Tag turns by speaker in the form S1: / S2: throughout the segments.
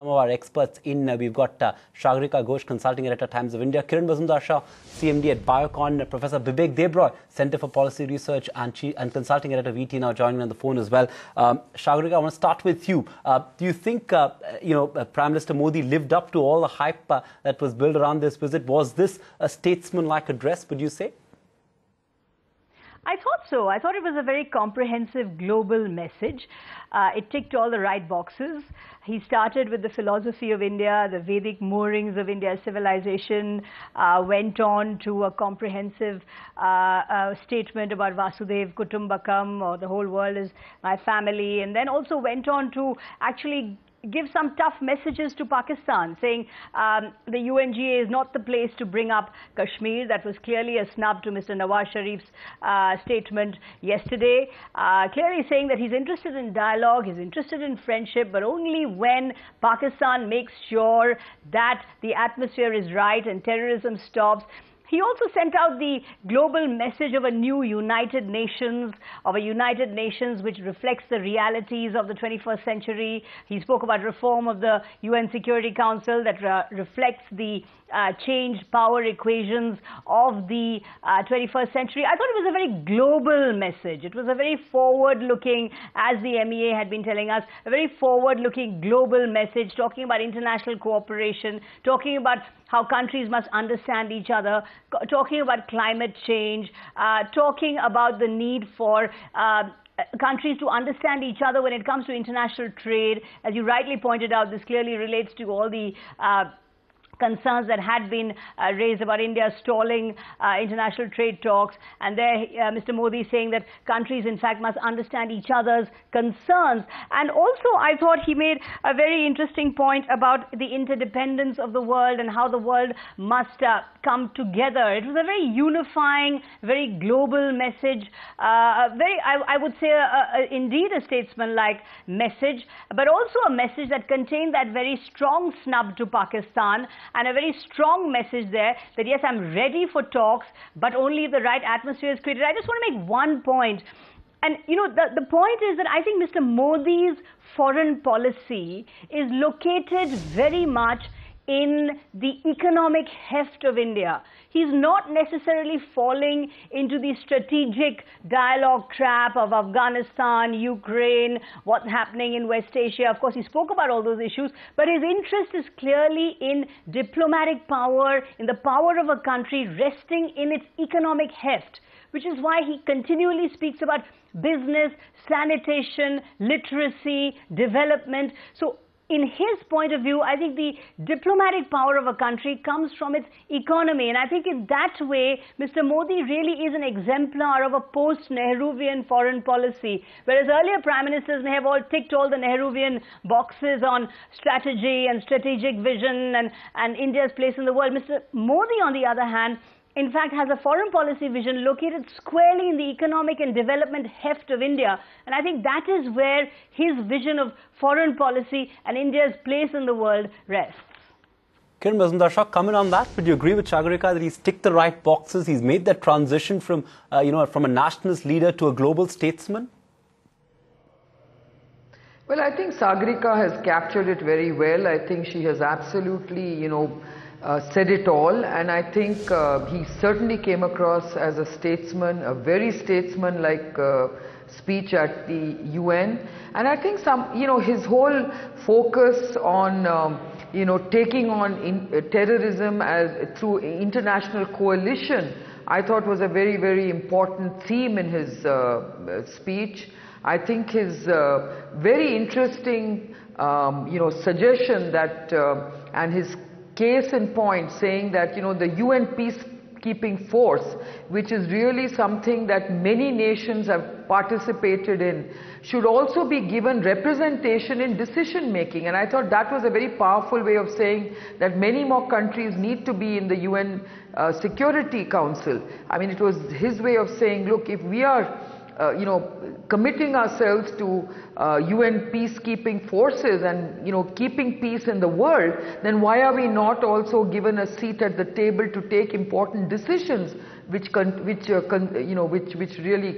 S1: Some of our experts in, we've got Sagarika Ghosh, Consulting Editor, Times of India, Kiran Mazumdar, Shaw-CMD at Biocon, Professor Bibek Debroy, Center for Policy Research and Consulting Editor, VT, now joining me on the phone as well. Sagarika, I want to start with you. Do you think, Prime Minister Modi lived up to all the hype that was built around this visit? Was this a statesman-like address, would you say?
S2: I thought so. I thought it was a very comprehensive global message. It ticked all the right boxes. He started with the philosophy of India, the Vedic moorings of India's civilization, went on to a comprehensive statement about Vasudev Kutumbakam, or the whole world is my family, and then also went on to actually give some tough messages to Pakistan, saying the UNGA is not the place to bring up Kashmir. That was clearly a snub to Mr. Nawaz Sharif's statement yesterday, clearly saying that he's interested in dialogue, he's interested in friendship, but only when Pakistan makes sure that the atmosphere is right and terrorism stops. He also sent out the global message of a new United Nations, which reflects the realities of the 21st century. He spoke about reform of the UN Security Council that reflects the changed power equations of the 21st century. I thought it was a very global message. It was a very forward-looking, as the MEA had been telling us, a very forward-looking global message, talking about international cooperation, talking about how countries must understand each other, talking about climate change, talking about the need for countries to understand each other when it comes to international trade. As you rightly pointed out, this clearly relates to all the concerns that had been raised about India stalling international trade talks, and there Mr. Modi saying that countries in fact must understand each other's concerns. And also I thought he made a very interesting point about the interdependence of the world and how the world must come together. It was a very unifying, very global message, I would say indeed a statesman-like message, but also a message that contained that very strong snub to Pakistan, and a very strong message there that yes, I'm ready for talks, but only if the right atmosphere is created. I just want to make one point. And you know, the point is that I think Mr. Modi's foreign policy is located very much in the economic heft of India. He's not necessarily falling into the strategic dialogue trap of Afghanistan, Ukraine, what's happening in West Asia. Of course, he spoke about all those issues, but his interest is clearly in diplomatic power, in the power of a country resting in its economic heft, which is why he continually speaks about business, sanitation, literacy, development. So in his point of view, I think the diplomatic power of a country comes from its economy. And I think in that way, Mr. Modi really is an exemplar of a post-Nehruvian foreign policy. Whereas earlier prime ministers may have all ticked all the Nehruvian boxes on strategy and strategic vision and India's place in the world. Mr. Modi, on the other hand, in fact, has a foreign policy vision located squarely in the economic and development heft of India. And I think that is where his vision of foreign policy and India's place in the world rests.
S1: Kiran Mazumdar, comment on that. Would you agree with Sagarika that he's ticked the right boxes? He's made that transition from, from a nationalist leader to a global statesman?
S3: Well, I think Sagarika has captured it very well. I think she has absolutely, said it all, and I think he certainly came across as a statesman, a very statesman-like speech at the UN. And I think his whole focus on taking on terrorism through international coalition, I thought was a very, very important theme in his speech. I think his very interesting suggestion that and his case in point saying that the UN peacekeeping force, which is really something that many nations have participated in, should also be given representation in decision making. And I thought that was a very powerful way of saying that many more countries need to be in the UN Security Council. I mean, it was his way of saying, look, if we are committing ourselves to UN peacekeeping forces and keeping peace in the world, then why are we not also given a seat at the table to take important decisions which really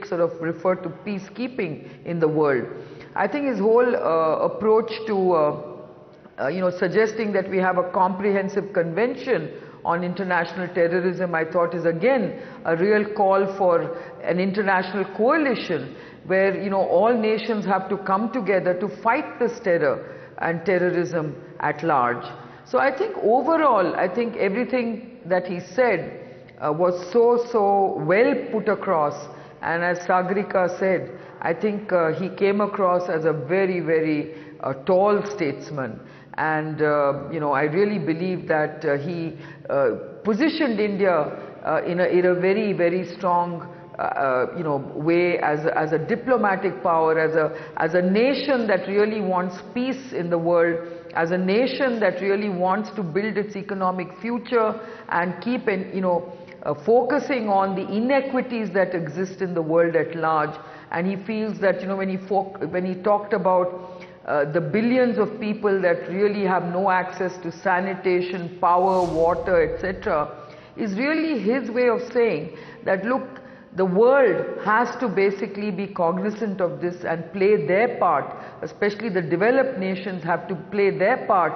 S3: sort of refer to peacekeeping in the world? I think his whole approach to suggesting that we have a comprehensive convention on international terrorism, I thought is again a real call for an international coalition where, all nations have to come together to fight this terror and terrorism at large. So I think overall, I think everything that he said was so well put across, and as Sagarika said, I think he came across as a very tall statesman. And I really believe that he positioned India in a very strong way as a diplomatic power, as a nation that really wants peace in the world, as a nation that really wants to build its economic future and keep focusing on the inequities that exist in the world at large. And he feels that when he talked about the billions of people that really have no access to sanitation, power, water, etc., is really his way of saying that, look, the world has to basically be cognizant of this and play their part, especially the developed nations have to play their part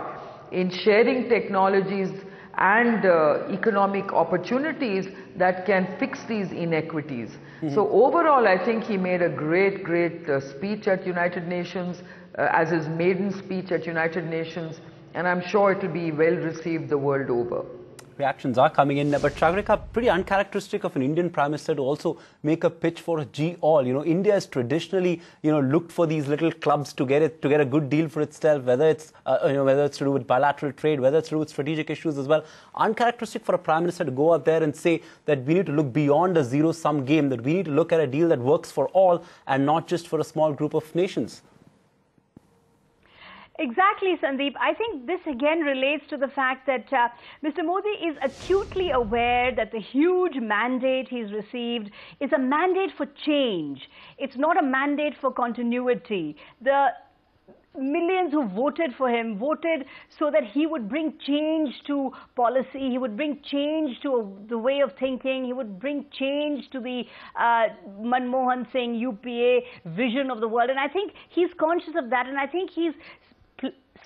S3: in sharing technologies and economic opportunities that can fix these inequities. So overall, I think he made a great speech at United Nations, as his maiden speech at United Nations, and I'm sure it will be well received the world over.
S1: Reactions are coming in, but Sagarika, pretty uncharacteristic of an Indian Prime Minister to also make a pitch for a G-all. India has traditionally, looked for these little clubs to get a good deal for itself, whether it's, whether it's to do with bilateral trade, whether it's to do with strategic issues as well. Uncharacteristic for a Prime Minister to go out there and say that we need to look beyond a zero-sum game, that we need to look at a deal that works for all and not just for a small group of nations.
S2: Exactly, Sandeep. I think this again relates to the fact that Mr. Modi is acutely aware that the huge mandate he's received is a mandate for change. It's not a mandate for continuity. The millions who voted for him voted so that he would bring change to policy, he would bring change to the way of thinking, he would bring change to the Manmohan Singh UPA vision of the world. And I think he's conscious of that, and I think he's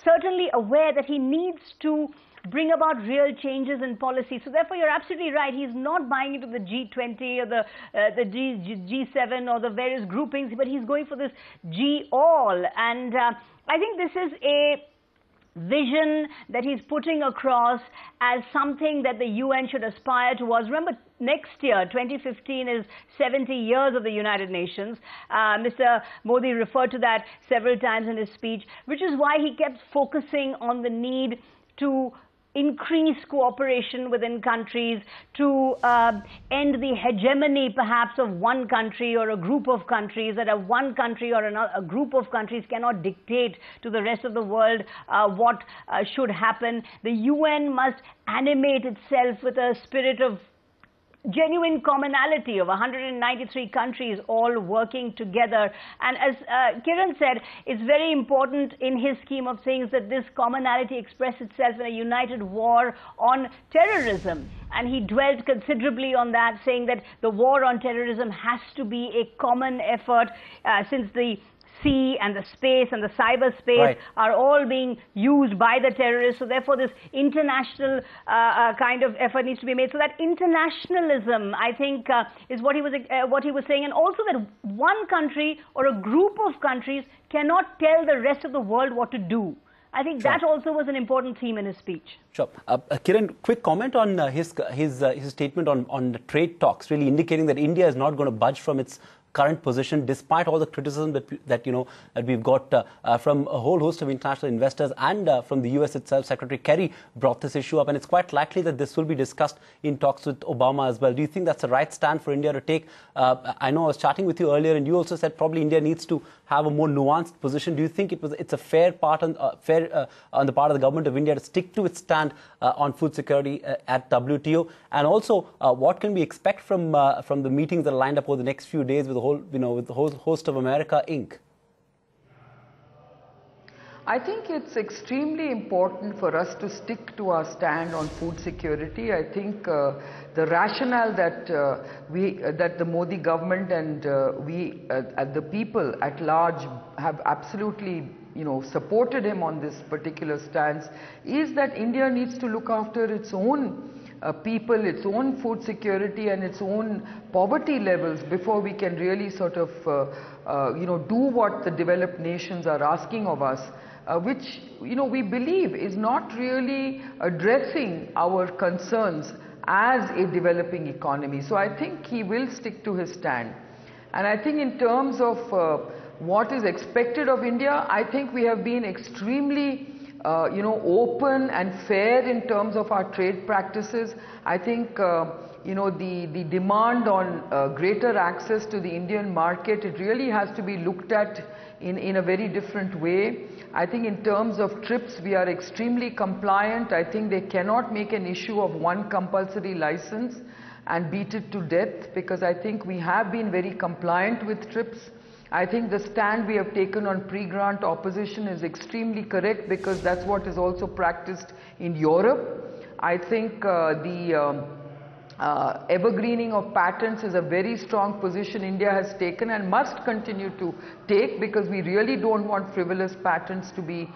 S2: certainly aware that he needs to bring about real changes in policy. So therefore, you're absolutely right. He's not buying into the G20 or the G7 or the various groupings, but he's going for this G-all. And I think this is a vision that he's putting across as something that the UN should aspire towards. Remember, next year, 2015, is 70 years of the United Nations. Mr. Modi referred to that several times in his speech, which is why he kept focusing on the need to increase cooperation within countries, to end the hegemony perhaps of one country or a group of countries, that one country or a group of countries cannot dictate to the rest of the world what should happen. The UN must animate itself with a spirit of genuine commonality of 193 countries all working together. And as Kiran said, it's very important in his scheme of things that this commonality express itself in a united war on terrorism. And he dwelt considerably on that, saying that the war on terrorism has to be a common effort, since the sea and the space and the cyberspace are all being used by the terrorists. So therefore, this international kind of effort needs to be made. So that internationalism, I think, is what he was saying, and also that one country or a group of countries cannot tell the rest of the world what to do. I think that also was an important theme in his speech.
S1: Sure. Kiran, quick comment on his statement on the trade talks, really indicating that India is not going to budge from its current position, despite all the criticism that we've got from a whole host of international investors and from the US itself. Secretary Kerry brought this issue up, and it's quite likely that this will be discussed in talks with Obama as well. Do you think that's the right stand for India to take? I know I was chatting with you earlier, and you also said probably India needs to have a more nuanced position. Do you think it's a fair part on the part of the government of India to stick to its stand on food security at WTO? And also, what can we expect from the meetings that are lined up over the next few days with with the whole host of America Inc.?
S3: I think it's extremely important for us to stick to our stand on food security. I think the rationale that that the Modi government and the people at large have absolutely supported him on this particular stance, is that India needs to look after its own people, its own food security and its own poverty levels before we can really sort of, do what the developed nations are asking of us, which, we believe is not really addressing our concerns as a developing economy. So I think he will stick to his stand. And I think in terms of what is expected of India, I think we have been extremely open and fair in terms of our trade practices. I think, the demand on greater access to the Indian market, it really has to be looked at in a very different way. I think in terms of trips, we are extremely compliant. I think they cannot make an issue of one compulsory license and beat it to death, because I think we have been very compliant with trips. I think the stand we have taken on pre-grant opposition is extremely correct, because that's what is also practiced in Europe. I think the evergreening of patents is a very strong position India has taken and must continue to take, because we really don't want frivolous patents to be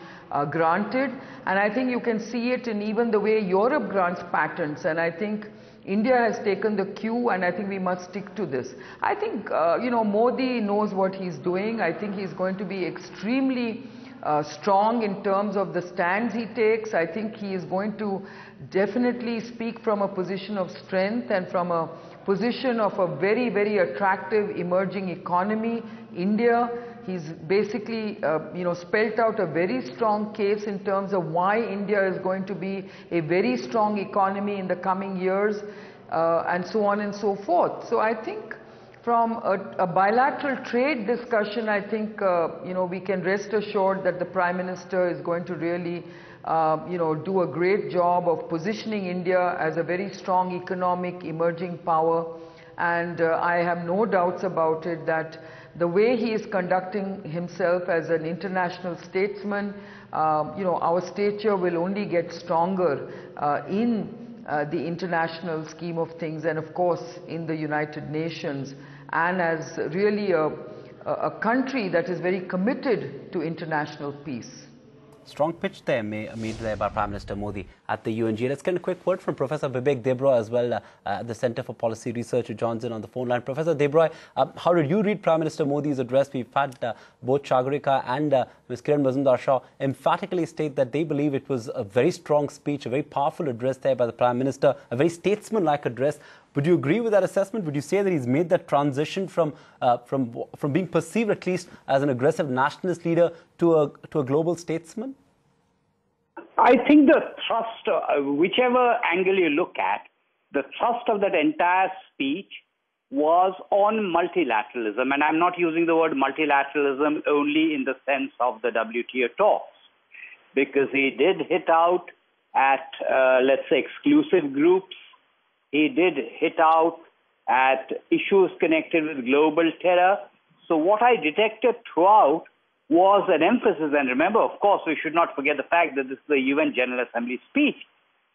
S3: granted. And I think you can see it in even the way Europe grants patents, and I think India has taken the cue, and I think we must stick to this. I think, Modi knows what he's doing. I think he's going to be extremely strong in terms of the stands he takes. I think he is going to definitely speak from a position of strength and from a position of a very, very attractive emerging economy, India. He's basically, spelt out a very strong case in terms of why India is going to be a very strong economy in the coming years, and so on and so forth. So I think from a bilateral trade discussion, I think, we can rest assured that the Prime Minister is going to really, do a great job of positioning India as a very strong economic emerging power. And I have no doubts about it that the way he is conducting himself as an international statesman, our stature will only get stronger in the international scheme of things, and of course in the United Nations, and as really a country that is very committed to international peace.
S1: Strong pitch there made there by Prime Minister Modi at the UNGA. Let's get a quick word from Professor Bibek Debroy as well at the Center for Policy Research, who joins in on the phone line. Professor Debroy, how did you read Prime Minister Modi's address? We've had both Sagarika and Ms. Kiran Mazumdar Shaw emphatically state that they believe it was a very strong speech, a very powerful address there by the Prime Minister, a very statesman-like address. Would you agree with that assessment? Would you say that he's made that transition from being perceived at least as an aggressive nationalist leader to a global statesman?
S4: I think the thrust, whichever angle you look at, the thrust of that entire speech was on multilateralism. And I'm not using the word multilateralism only in the sense of the WTO talks, because he did hit out at, let's say, exclusive groups. He did hit out at issues connected with global terror. So what I detected throughout was an emphasis, and remember, of course, we should not forget the fact that this is the UN General Assembly speech.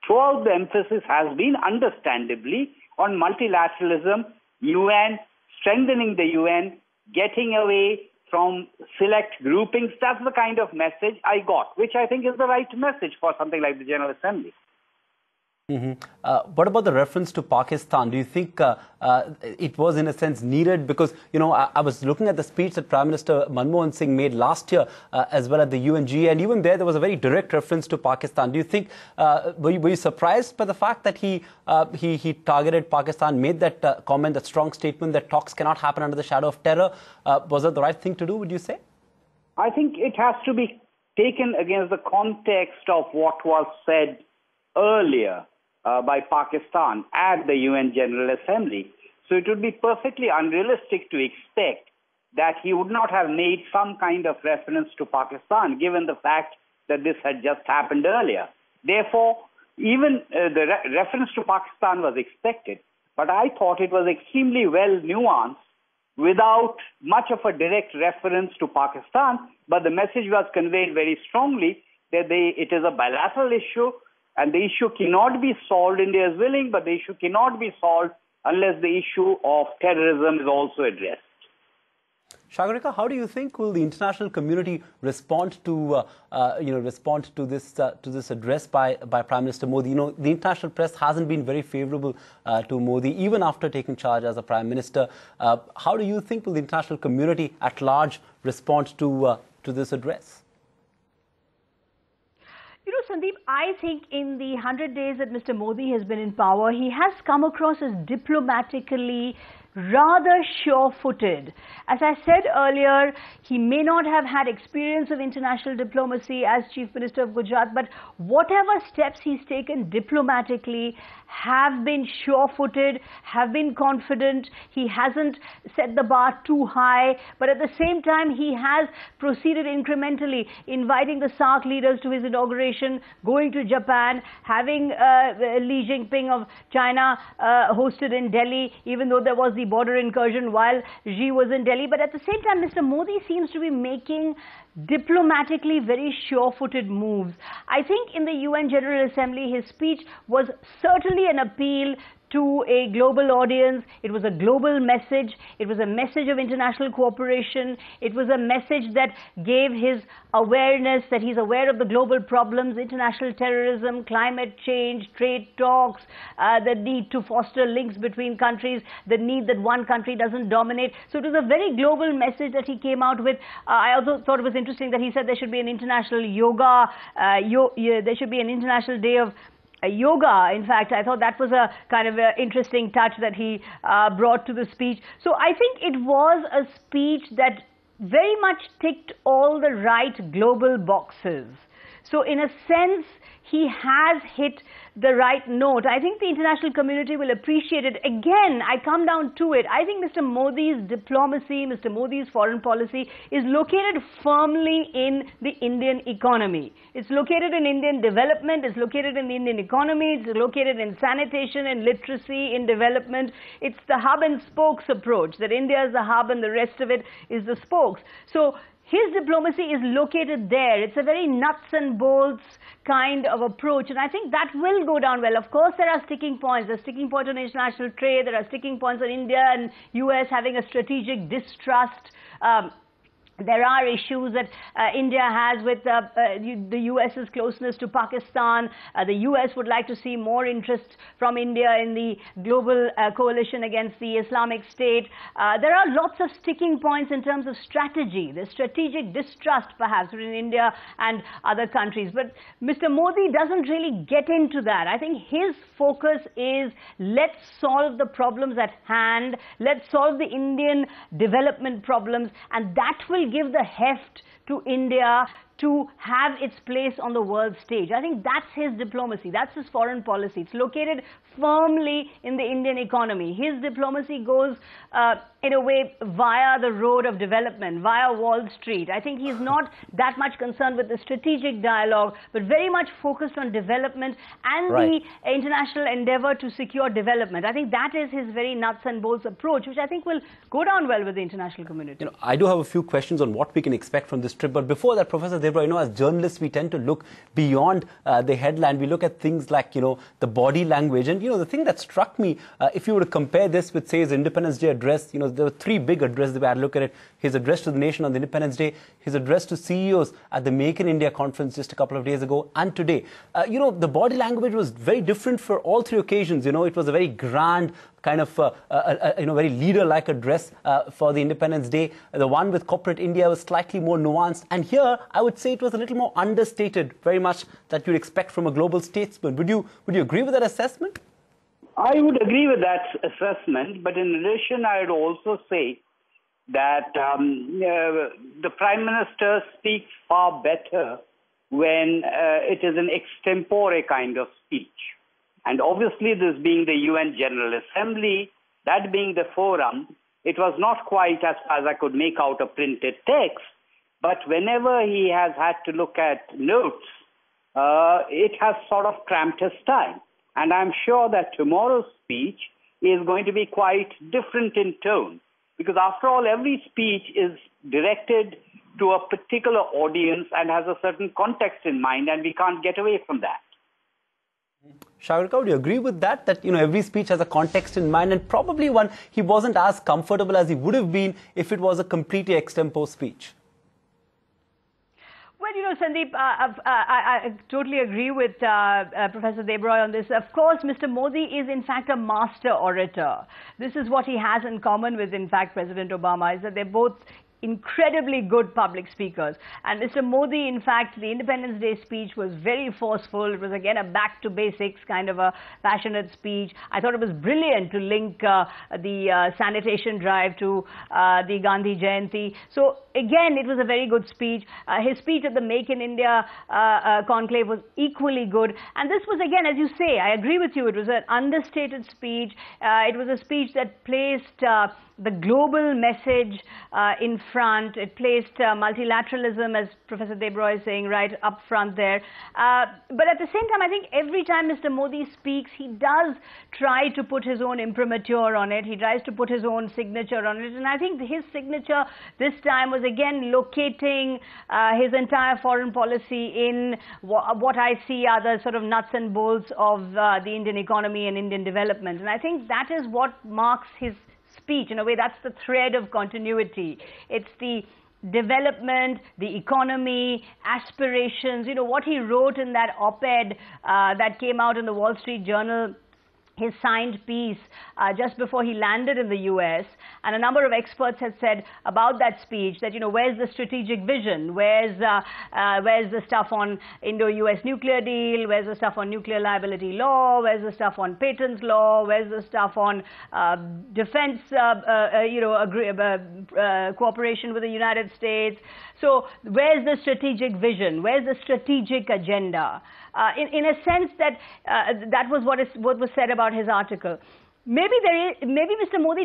S4: Throughout, the emphasis has been understandably on multilateralism, UN, strengthening the UN, getting away from select groupings. That's the kind of message I got, which I think is the right message for something like the General Assembly.
S1: What about the reference to Pakistan? Do you think it was in a sense needed? Because, I was looking at the speech that Prime Minister Manmohan Singh made last year as well at the UNGA, and even there was a very direct reference to Pakistan. Do you think, were you surprised by the fact that he targeted Pakistan, made that comment, that strong statement that talks cannot happen under the shadow of terror? Was it the right thing to do, would you say?
S4: I think it has to be taken against the context of what was said earlier by Pakistan at the UN General Assembly. So it would be perfectly unrealistic to expect that he would not have made some kind of reference to Pakistan, given the fact that this had just happened earlier. Therefore, even the reference to Pakistan was expected, but I thought it was extremely well nuanced without much of a direct reference to Pakistan, but the message was conveyed very strongly that it is a bilateral issue, and the issue cannot be solved. India is willing, but the issue cannot be solved unless the issue of terrorism is also addressed.
S1: Sagarika, how do you think will the international community respond to this address by Prime Minister Modi? You know, the international press hasn't been very favourable to Modi even after taking charge as a Prime Minister. How do you think will the international community at large respond to this address?
S2: You know, Sandeep, I think in the 100 days that Mr. Modi has been in power, he has come across as diplomatically rather sure-footed. As I said earlier, he may not have had experience of international diplomacy as Chief Minister of Gujarat, but whatever steps he's taken diplomatically have been sure-footed, have been confident. He hasn't set the bar too high, but at the same time, he has proceeded incrementally, inviting the SAARC leaders to his inauguration, going to Japan, having Xi Jinping of China hosted in Delhi, even though there was the border incursion while Xi was in Delhi. But at the same time, Mr. Modi seems to be making diplomatically very sure-footed moves. I think in the UN General Assembly, his speech was certainly an appeal to a global audience. It was a global message. It was a message of international cooperation. It was a message that gave his awareness, that he's aware of the global problems, international terrorism, climate change, trade talks, the need to foster links between countries, the need that one country doesn't dominate. So it was a very global message that he came out with. I also thought it was interesting that he said there should be an international yoga, there should be an international day of yoga. In fact, I thought that was a kind of interesting touch that he brought to the speech. So I think it was a speech that very much ticked all the right global boxes. So in a sense, he has hit the right note. I think the international community will appreciate it. Again, I come down to it. I think Mr. Modi's diplomacy, Mr. Modi's foreign policy is located firmly in the Indian economy. It's located in Indian development, it's located in the Indian economy, it's located in sanitation and literacy, in development. It's the hub and spokes approach, that India is the hub and the rest of it is the spokes. So his diplomacy is located there. It's a very nuts and bolts kind of approach, and I think that will go down well. Of course, there are sticking points. There's sticking points on international trade. There are sticking points on India and US having a strategic distrust. There are issues that India has with the US's closeness to Pakistan. The US would like to see more interest from India in the global coalition against the Islamic State. There are lots of sticking points in terms of strategy. There's strategic distrust, perhaps, between India and other countries. But Mr. Modi doesn't really get into that. I think his focus is, let's solve the problems at hand. Let's solve the Indian development problems, and that will give the heft to India to have its place on the world stage. I think that's his diplomacy. That's his foreign policy. It's located firmly in the Indian economy. His diplomacy goes, in a way, via the road of development, via Wall Street. I think he's not that much concerned with the strategic dialogue, but very much focused on development and the international endeavor to secure development. I think that is his very nuts and bolts approach, which I think will go down well with the international community.
S1: You know, I do have a few questions on what we can expect from this trip, but before that, Professor Debroy, you know, as journalists, we tend to look beyond the headline. We look at things like, you know, the body language. And, you know, the thing that struck me, if you were to compare this with, say, his Independence Day address, you know, there were three big addresses the way I look at it. His address to the nation on the Independence Day, his address to CEOs at the Make in India conference just a couple of days ago, and today. You know, the body language was very different for all three occasions. You know, it was a very grand, kind of, you know, very leader-like address for the Independence Day. The one with corporate India was slightly more nuanced. And here, I would say it was a little more understated, very much that you'd expect from a global statesman. Would you agree with that assessment?
S4: I would agree with that assessment, but in addition, I would also say that the Prime Minister speaks far better when it is an extempore kind of speech. And obviously, this being the UN General Assembly, that being the forum, it was not quite as far as I could make out a printed text, but whenever he has had to look at notes, it has sort of cramped his time. And I'm sure that tomorrow's speech is going to be quite different in tone, because after all, every speech is directed to a particular audience and has a certain context in mind, and we can't get away from that.
S1: Sagarika, would you agree with that? That, every speech has a context in mind, and probably one he wasn't as comfortable as he would have been if it was a completely extempore speech.
S2: Well, Sandeep, I totally agree with Professor Debroy on this. Of course, Mr. Modi is, in fact, a master orator. This is what he has in common with, in fact, President Obama, is that they're both incredibly good public speakers. And Mr. Modi, in fact, the Independence Day speech was very forceful. It was, again, a back to basics kind of a passionate speech. I thought it was brilliant to link the sanitation drive to the Gandhi Jayanti. So, again, it was a very good speech. His speech at the Make in India conclave was equally good. And this was, again, as you say, I agree with you, it was an understated speech. It was a speech that placed the global message in front. It placed multilateralism, as Professor Debroy is saying, right up front there. But at the same time, I think every time Mr. Modi speaks, he does try to put his own imprimatur on it. He tries to put his own signature on it. And I think his signature this time was, again, locating his entire foreign policy in what I see are the sort of nuts and bolts of the Indian economy and Indian development. And I think that is what marks his speech. In a way, that's the thread of continuity. It's the development, the economy, aspirations, what he wrote in that op-ed that came out in the Wall Street Journal, his signed piece just before he landed in the US. And a number of experts had said about that speech that, where's the strategic vision? Where's the stuff on Indo-US nuclear deal? Where's the stuff on nuclear liability law? Where's the stuff on patents law? Where's the stuff on defense, cooperation with the United States? So where's the strategic vision? Where's the strategic agenda? In a sense that that was what was said about his article. Maybe Mr. Modi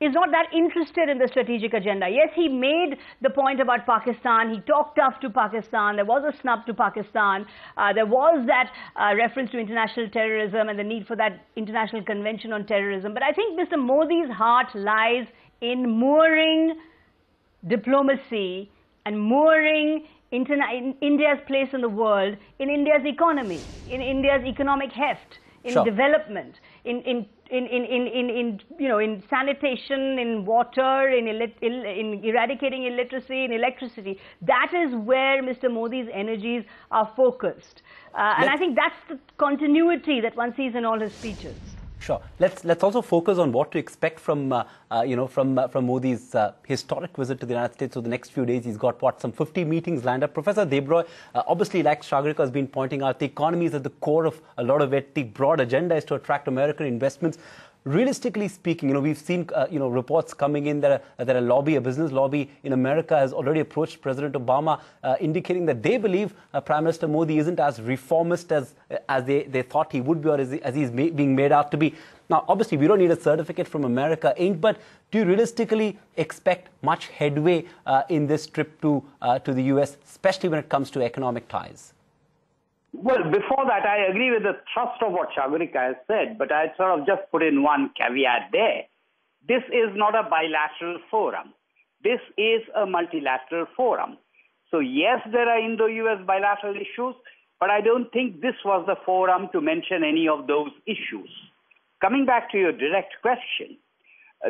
S2: is not that interested in the strategic agenda. Yes, he made the point about Pakistan. He talked tough to Pakistan. There was a snub to Pakistan. There was that reference to international terrorism and the need for that international convention on terrorism. But I think Mr. Modi's heart lies in mooring diplomacy and mooring India's place in the world, in India's economy, in India's economic heft, in development, in sanitation, in water, in eradicating illiteracy, in electricity. That is where Mr. Modi's energies are focused. And I think that's the continuity that one sees in all his speeches.
S1: Sure. Let's also focus on what to expect from from Modi's historic visit to the United States. So the next few days, he's got some 50 meetings lined up. Professor Debroy, obviously, like Sagarika has been pointing out, the economy is at the core of a lot of it. The broad agenda is to attract American investments. Realistically speaking, we've seen reports coming in that a business lobby in America has already approached President Obama, indicating that they believe Prime Minister Modi isn't as reformist as they thought he would be, or as he's being made out to be. Now, obviously, we don't need a certificate from America, but do you realistically expect much headway in this trip to the US, especially when it comes to economic ties?
S4: Well, before that, I agree with the thrust of what Sagarika has said, but I'd sort of just put in one caveat there. This is not a bilateral forum. This is a multilateral forum. So yes, there are Indo-US bilateral issues, but I don't think this was the forum to mention any of those issues. Coming back to your direct question,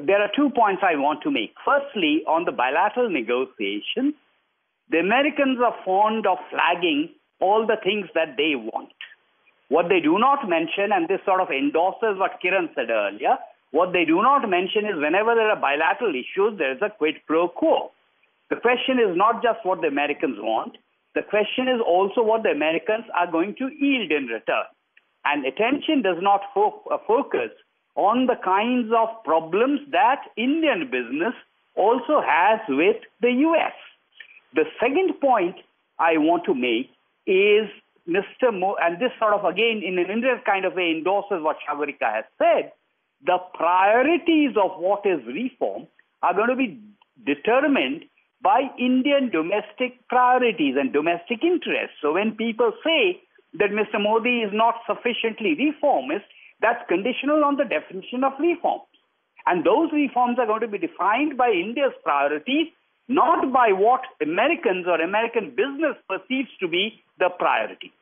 S4: there are 2 points I want to make. Firstly, on the bilateral negotiations, the Americans are fond of flagging all the things that they want. What they do not mention, and this sort of endorses what Kiran said earlier, what they do not mention is whenever there are bilateral issues, there is a quid pro quo. The question is not just what the Americans want. The question is also what the Americans are going to yield in return. And attention does not focus on the kinds of problems that Indian business also has with the US. The second point I want to make is and this sort of again in an Indian kind of way endorses what Sagarika has said, the priorities of what is reform are going to be determined by Indian domestic priorities and domestic interests. So when people say that Mr. Modi is not sufficiently reformist, that's conditional on the definition of reforms. And those reforms are going to be defined by India's priorities, not by what Americans or American business perceives to be the priority.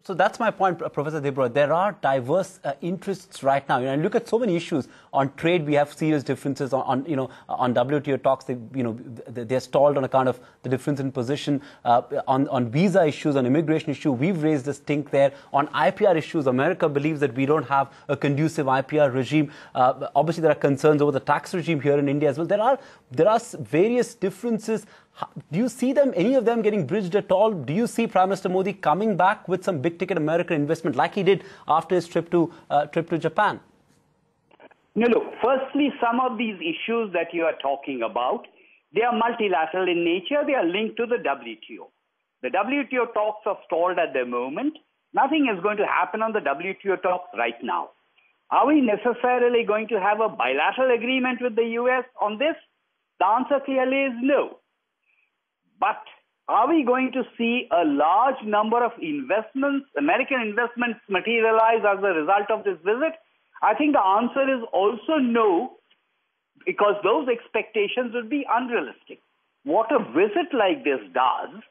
S1: So that's my point, Professor Debroy. There are diverse interests right now. And look at so many issues on trade. We have serious differences on WTO talks. They're stalled on account of the difference in position on visa issues, on immigration issue. We've raised a stink there on IPR issues. America believes that we don't have a conducive IPR regime. Obviously, there are concerns over the tax regime here in India as well. There are various differences. Do you see any of them getting bridged at all? Do you see Prime Minister Modi coming back with some big-ticket American investment like he did after his trip to Japan?
S4: No, look, firstly, some of these issues that you are talking about, they are multilateral in nature. They are linked to the WTO. The WTO talks are stalled at the moment. Nothing is going to happen on the WTO talks right now. Are we necessarily going to have a bilateral agreement with the US on this? The answer clearly is no. But are we going to see a large number of investments, American investments, materialize as a result of this visit? I think the answer is also no, because those expectations would be unrealistic. What a visit like this does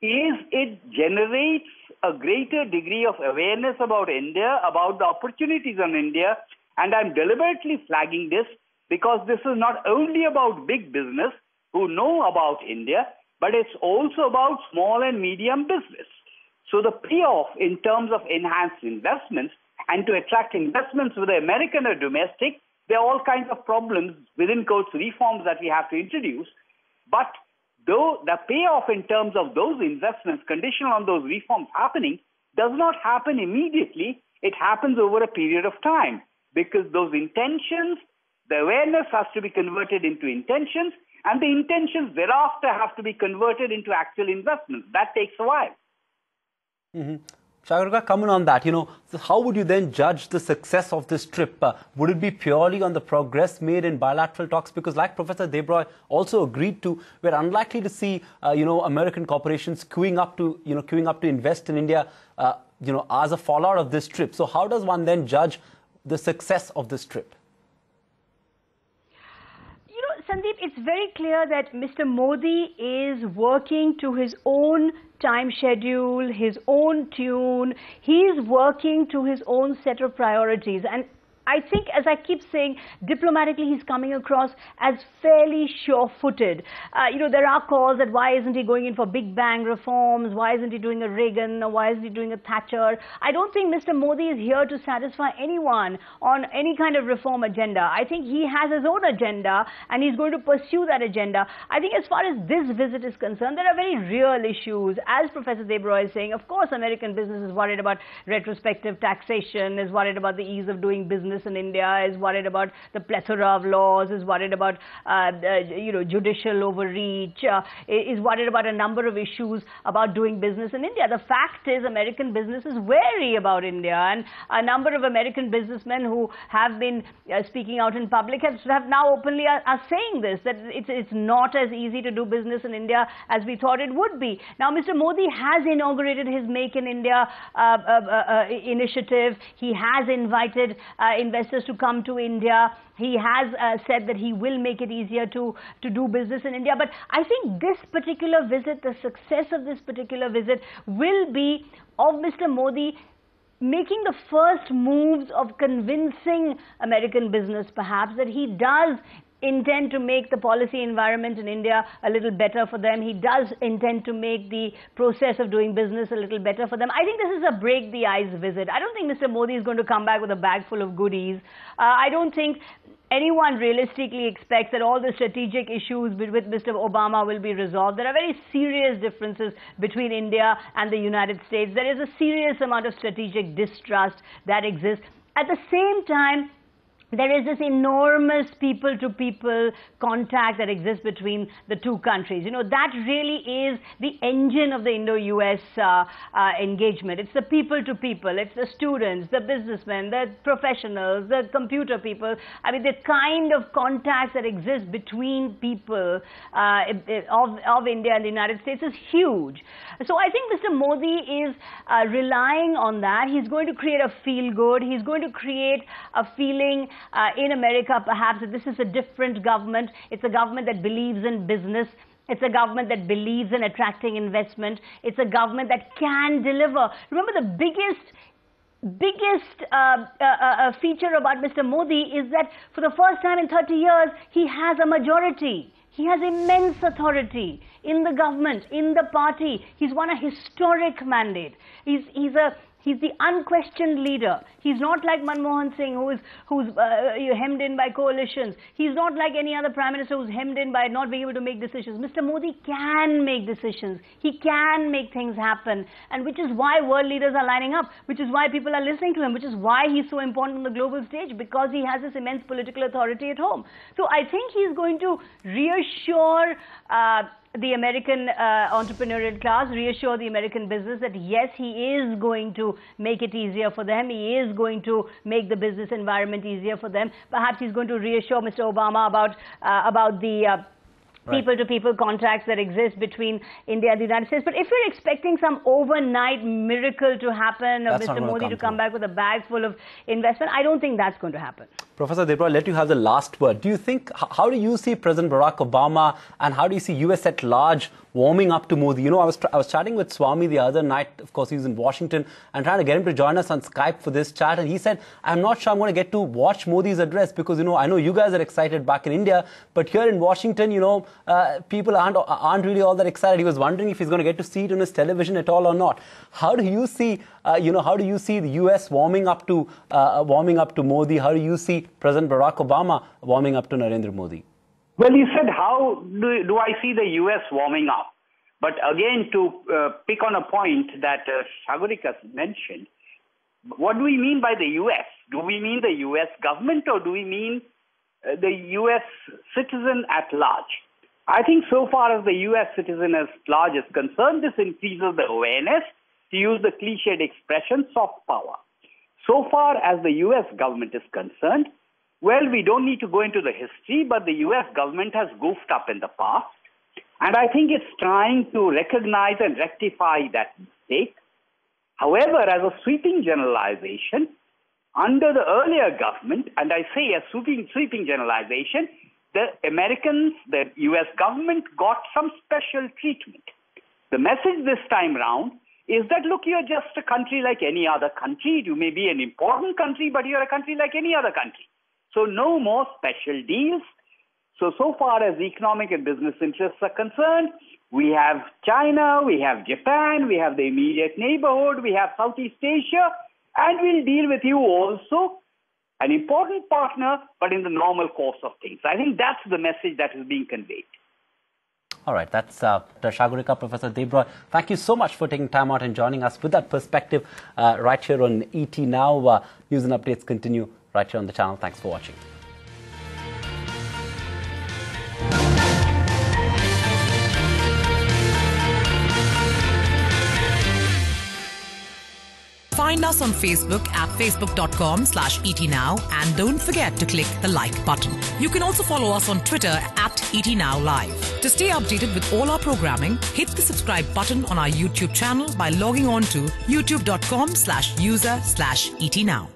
S4: is it generates a greater degree of awareness about India, about the opportunities in India, and I'm deliberately flagging this because this is not only about big business who know about India, but it's also about small and medium business. So the payoff in terms of enhanced investments and to attract investments, whether American or domestic, there are all kinds of problems within quotes reforms that we have to introduce. But though the payoff in terms of those investments, conditional on those reforms happening, does not happen immediately. It happens over a period of time because those intentions, the awareness has to be converted into intentions, and the intentions thereafter have to be converted into actual investments. That takes a while.
S1: Sagarika, comment on that. So how would you then judge the success of this trip? Would it be purely on the progress made in bilateral talks? Because like Professor Debroy also agreed to, we're unlikely to see, American corporations queuing up to invest in India, as a fallout of this trip. So how does one then judge the success of this trip?
S2: Sandeep, it's very clear that Mr. Modi is working to his own time schedule, his own tune. He's working to his own set of priorities. And I think, as I keep saying, diplomatically he's coming across as fairly sure-footed. There are calls that why isn't he going in for big bang reforms, why isn't he doing a Reagan, or why isn't he doing a Thatcher? I don't think Mr. Modi is here to satisfy anyone on any kind of reform agenda. I think he has his own agenda and he's going to pursue that agenda. I think as far as this visit is concerned, there are very real issues. As Professor Debroy is saying, of course American business is worried about retrospective taxation, is worried about the ease of doing business in India, is worried about the plethora of laws, is worried about judicial overreach, is worried about a number of issues about doing business in India. The fact is American business is wary about India, and a number of American businessmen who have been speaking out in public have now openly are saying this, that it's not as easy to do business in India as we thought it would be. Now Mr. Modi has inaugurated his Make in India initiative. He has invited investors to come to India. He has said that he will make it easier to do business in India. But I think this particular visit, the success of this particular visit will be of Mr. Modi making the first moves of convincing American business perhaps that he does intend to make the policy environment in India a little better for them. He does intend to make the process of doing business a little better for them. I think this is a break the ice visit. I don't think Mr. Modi is going to come back with a bag full of goodies. I don't think anyone realistically expects that all the strategic issues with Mr. Obama will be resolved. There are very serious differences between India and the United States. There is a serious amount of strategic distrust that exists. At the same time, there is this enormous people-to-people contact that exists between the two countries. That really is the engine of the Indo-US engagement. It's the people-to-people. It's the students, the businessmen, the professionals, the computer people. I mean, the kind of contacts that exist between people of India and the United States is huge. So I think Mr. Modi is relying on that. He's going to create a feel-good. He's going to create a feeling in America, perhaps, that this is a different government. It's a government that believes in business. It's a government that believes in attracting investment. It's a government that can deliver. Remember, the biggest feature about Mr. Modi is that for the first time in 30 years, he has a majority. He has immense authority in the government, in the party. He's won a historic mandate. He's the unquestioned leader. He's not like Manmohan Singh, who's hemmed in by coalitions. He's not like any other prime minister who's hemmed in by not being able to make decisions. Mr. Modi can make decisions. He can make things happen, and which is why world leaders are lining up, which is why people are listening to him, which is why he's so important on the global stage, because he has this immense political authority at home. So I think he's going to reassure the American entrepreneurial class, reassure the American business that yes, he is going to make it easier for them. He is going to make the business environment easier for them. Perhaps he's going to reassure Mr. Obama about the people-to-people contacts that exist between India and the United States. But if you're expecting some overnight miracle to happen, or Mr. Modi to come back with a bag full of investment, I don't think that's going to happen.
S1: Professor Debroy, I'll let you have the last word. Do you think, how do you see President Barack Obama and how do you see US at large warming up to Modi? You know, I was chatting with Swami the other night. Of course, he was in Washington and trying to get him to join us on Skype for this chat. And he said, I'm not sure I'm going to get to watch Modi's address because, you know, I know you guys are excited back in India, but here in Washington, you know, people aren't really all that excited. He was wondering if he's going to get to see it on his television at all or not. How do you see, how do you see the US warming up to Modi? How do you see President Barack Obama warming up to Narendra Modi?
S4: Well, you said, how do I see the US warming up? But again, to pick on a point that Sagarika mentioned, what do we mean by the US? Do we mean the US government or do we mean the US citizen at large? I think so far as the US citizen at large is concerned, this increases the awareness, to use the cliched expression, soft power. So far as the US government is concerned, well, we don't need to go into the history, but the US government has goofed up in the past. And I think it's trying to recognize and rectify that mistake. However, as a sweeping generalization, under the earlier government, and I say a sweeping generalization, the Americans, the US government got some special treatment. The message this time round is that, look, you're just a country like any other country. You may be an important country, but you're a country like any other country. So no more special deals. So far as economic and business interests are concerned, we have China, we have Japan, we have the immediate neighborhood, we have Southeast Asia, and we'll deal with you also, an important partner, but in the normal course of things. I think that's the message that is being conveyed.
S1: All right, that's Dr. Sagarika, Professor Debroy. Thank you so much for taking time out and joining us with that perspective right here on ET Now. News and updates continue right here on the channel. Thanks for watching.
S5: Find us on Facebook at facebook.com/ETNow and don't forget to click the like button. You can also follow us on Twitter at ETNowLive. To stay updated with all our programming, hit the subscribe button on our YouTube channel by logging on to youtube.com/user/ETNow.